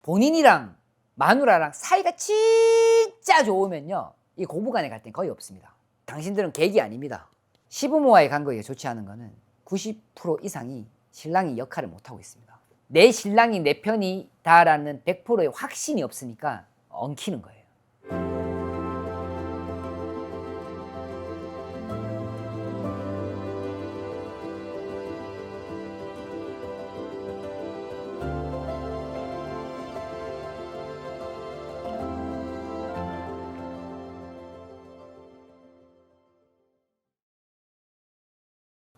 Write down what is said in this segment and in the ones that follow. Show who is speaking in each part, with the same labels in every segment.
Speaker 1: 본인이랑 마누라랑 사이가 진짜 좋으면요, 이 고부간의 갈등이 거의 없습니다. 당신들은 계기 아닙니다. 시부모와의 관계가 좋지 않은 거는 90% 이상이 신랑이 역할을 못하고 있습니다. 내 신랑이 내 편이다라는 100%의 확신이 없으니까 엉키는 거예요.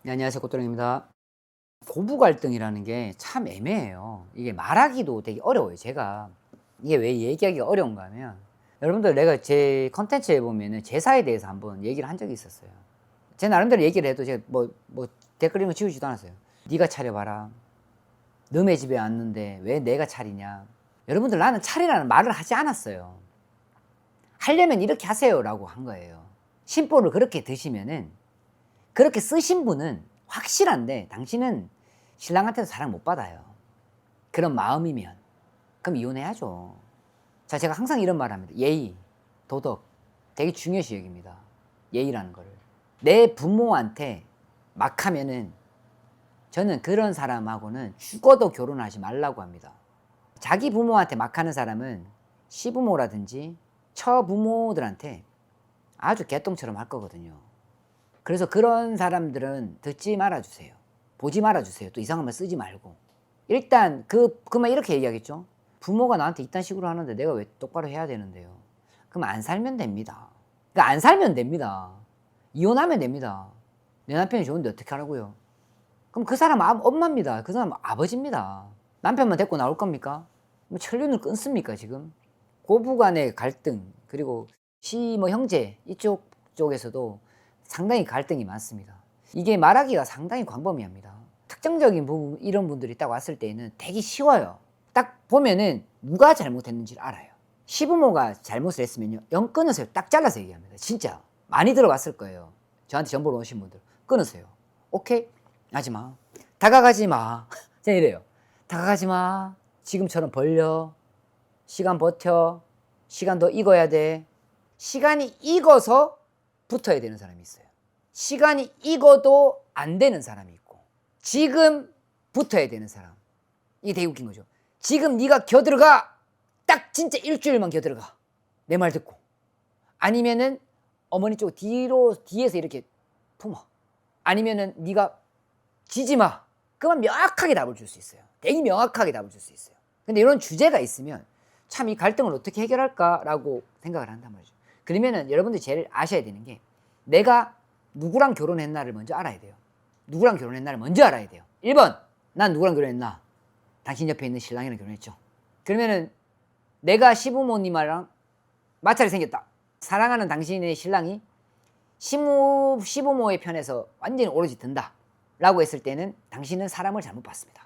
Speaker 1: 네, 안녕하세요. 꽃도령입니다. 고부 갈등이라는 게 참 애매해요. 이게 말하기도 되게 어려워요. 제가 이게 왜 얘기하기가 어려운가 하면, 여러분들, 내가 제 컨텐츠에 보면은 제사에 대해서 한번 얘기를 한 적이 있었어요. 제 나름대로 얘기를 해도 제가 뭐 댓글 이런 거 지우지도 않았어요. 네가 차려봐라. 너네 집에 왔는데 왜 내가 차리냐. 여러분들, 나는 차리라는 말을 하지 않았어요. 하려면 이렇게 하세요라고 한 거예요. 심보를 그렇게 드시면은, 그렇게 쓰신 분은 확실한데 당신은 신랑한테도 사랑 못 받아요. 그런 마음이면 그럼 이혼해야죠. 자, 제가 항상 이런 말 합니다. 예의, 도덕 되게 중요시 여깁니다. 예의라는 거를. 내 부모한테 막 하면은 저는 그런 사람하고는 죽어도 결혼하지 말라고 합니다. 자기 부모한테 막 하는 사람은 시부모라든지 처부모들한테 아주 개똥처럼 할 거거든요. 그래서 그런 사람들은 듣지 말아주세요. 보지 말아주세요. 또 이상한 말 쓰지 말고. 일단 그만 이렇게 얘기하겠죠. 부모가 나한테 이딴 식으로 하는데 내가 왜 똑바로 해야 되는데요. 그럼 안 살면 됩니다. 그러니까 안 살면 됩니다. 이혼하면 됩니다. 내 남편이 좋은데 어떻게 하라고요. 그럼 그 사람 엄마입니다. 그 사람 아버지입니다. 남편만 데리고 나올 겁니까? 뭐 천륜을 끊습니까 지금? 고부간의 갈등, 그리고 형제 쪽에서도 상당히 갈등이 많습니다. 이게 말하기가 상당히 광범위합니다. 특정적인 부분, 이런 분들이 딱 왔을 때에는 되게 쉬워요. 딱 보면은 누가 잘못했는지를 알아요. 시부모가 잘못을 했으면요, 영 끊으세요. 딱 잘라서 얘기합니다. 진짜 많이 들어봤을 거예요. 저한테 정보를 오신 분들 끊으세요. 오케이? 하지 마. 다가가지 마. 제가 이래요. 다가가지 마. 지금처럼 벌려. 시간 버텨. 시간 더 익어야 돼. 시간이 익어서 붙어야 되는 사람이 있어요. 시간이 익어도 안 되는 사람이 있고, 지금 붙어야 되는 사람. 이게 되게 웃긴 거죠. 지금 네가 겨들어가. 딱 진짜 일주일만 겨들어가. 내 말 듣고. 아니면은 어머니 쪽 뒤에서 이렇게 품어. 아니면은 네가 지지 마. 그만 명확하게 답을 줄 수 있어요. 되게 명확하게 답을 줄 수 있어요. 근데 이런 주제가 있으면 참 이 갈등을 어떻게 해결할까라고 생각을 한단 말이죠. 그러면은 여러분들이 제일 아셔야 되는 게, 내가 누구랑 결혼했나를 먼저 알아야 돼요. 누구랑 결혼했나를 먼저 알아야 돼요. 1번, 난 누구랑 결혼했나? 당신 옆에 있는 신랑이랑 결혼했죠. 그러면은 내가 시부모님이랑 마찰이 생겼다. 사랑하는 당신의 신랑이 시부모의 편에서 완전히 오로지 든다 라고 했을 때는 당신은 사람을 잘못 봤습니다.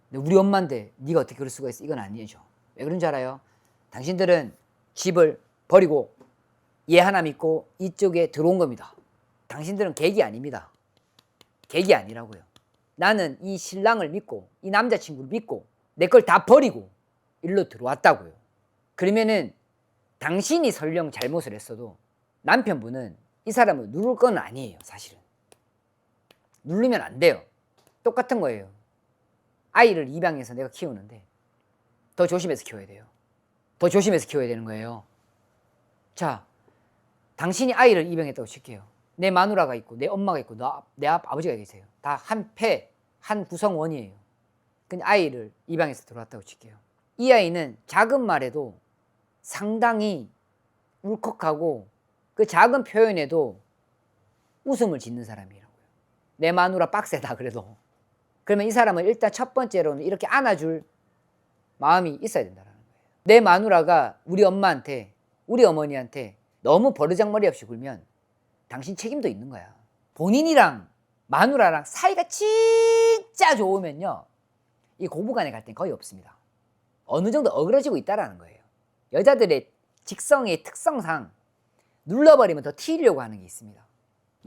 Speaker 1: 근데 우리 엄마인데 네가 어떻게 그럴 수가 있어? 이건 아니죠. 왜 그런 줄 알아요? 당신들은 집을 버리고 얘 하나 믿고 이쪽에 들어온 겁니다. 당신들은 계기 아닙니다. 계기 아니라고요. 나는 이 신랑을 믿고 이 남자친구를 믿고 내 걸 다 버리고 일로 들어왔다고요. 그러면은 당신이 설령 잘못을 했어도 남편분은 이 사람을 누를 건 아니에요. 사실은 누르면 안 돼요. 똑같은 거예요. 아이를 입양해서 내가 키우는데 더 조심해서 키워야 돼요. 더 조심해서 키워야 되는 거예요. 자, 당신이 아이를 입양했다고 칠게요. 내 마누라가 있고 내 엄마가 있고 내 아버지가 계세요. 다 한 구성원이에요. 근데 아이를 입양해서 들어왔다고 칠게요. 이 아이는 작은 말에도 상당히 울컥하고 그 작은 표현에도 웃음을 짓는 사람이라고요. 내 마누라 빡세다 그래도. 그러면 이 사람은 일단 첫 번째로는 이렇게 안아줄 마음이 있어야 된다는 거예요. 내 마누라가 우리 엄마한테, 우리 어머니한테 너무 버르장머리 없이 굴면 당신 책임도 있는 거야. 본인이랑 마누라랑 사이가 진짜 좋으면요, 이 고부간의 갈등이 거의 없습니다. 어느 정도 어그러지고 있다라는 거예요. 여자들의 직성의 특성상 눌러버리면 더 튀려고 하는 게 있습니다.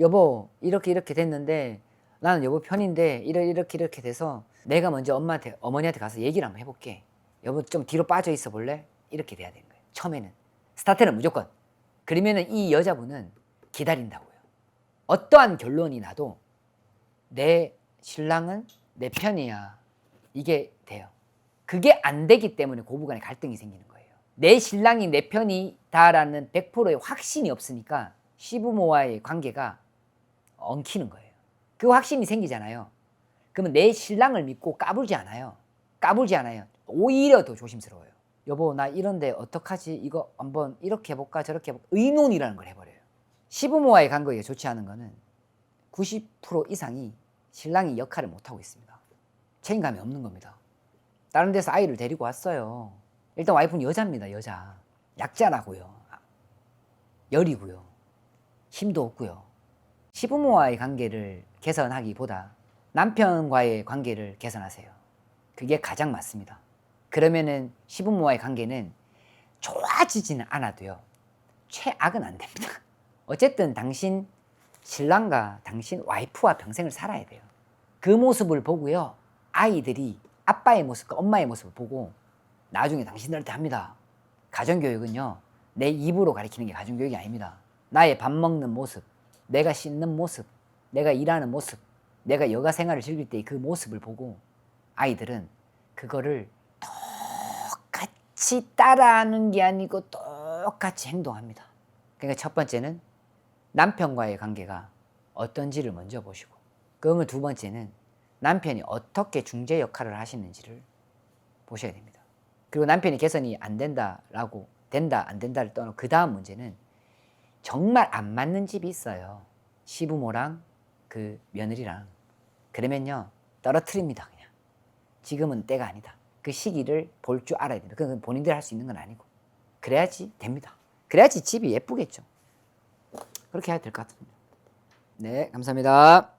Speaker 1: 여보, 이렇게 됐는데 나는 여보 편인데 이렇게 돼서 내가 먼저 어머니한테 가서 얘기를 한번 해볼게. 여보 좀 뒤로 빠져 있어 볼래? 이렇게 돼야 되는 거예요. 처음에는. 스타트는 무조건. 그러면은 이 여자분은 기다린다고요. 어떠한 결론이 나도 내 신랑은 내 편이야. 이게 돼요. 그게 안 되기 때문에 고부간에 갈등이 생기는 거예요. 내 신랑이 내 편이다라는 100%의 확신이 없으니까 시부모와의 관계가 엉키는 거예요. 그 확신이 생기잖아요. 그러면 내 신랑을 믿고 까불지 않아요. 까불지 않아요. 오히려 더 조심스러워요. 여보 나 이런데 어떡하지? 이거 한번 이렇게 해볼까 저렇게 해볼까? 의논이라는 걸 해버려요. 시부모와의 관계가 좋지 않은 거는 90% 이상이 신랑이 역할을 못하고 있습니다. 책임감이 없는 겁니다. 다른 데서 아이를 데리고 왔어요. 일단 와이프는 여자입니다. 여자. 약자라고요. 열이고요. 힘도 없고요. 시부모와의 관계를 개선하기보다 남편과의 관계를 개선하세요. 그게 가장 맞습니다. 그러면은 시부모와의 관계는 좋아지지는 않아도요. 최악은 안 됩니다. 어쨌든 당신 신랑과 당신 와이프와 평생을 살아야 돼요. 그 모습을 보고요. 아이들이 아빠의 모습과 엄마의 모습을 보고 나중에 당신들한테 합니다. 가정교육은요. 내 입으로 가르치는 게 가정교육이 아닙니다. 나의 밥 먹는 모습, 내가 씻는 모습, 내가 일하는 모습, 내가 여가 생활을 즐길 때의 그 모습을 보고 아이들은 그거를 똑같이 따라하는 게 아니고 똑같이 행동합니다. 그러니까 첫 번째는 남편과의 관계가 어떤지를 먼저 보시고, 그러면 두 번째는 남편이 어떻게 중재 역할을 하시는지를 보셔야 됩니다. 그리고 남편이 개선이 안 된다라고 된다 안 된다를 떠나고 그 다음 문제는 정말 안 맞는 집이 있어요. 시부모랑 그 며느리랑. 그러면요 떨어뜨립니다. 그냥 지금은 때가 아니다. 그 시기를 볼 줄 알아야 됩니다. 그건 본인들이 할 수 있는 건 아니고 그래야지 됩니다. 그래야지 집이 예쁘겠죠. 그렇게 해야 될 것 같습니다. 네, 감사합니다.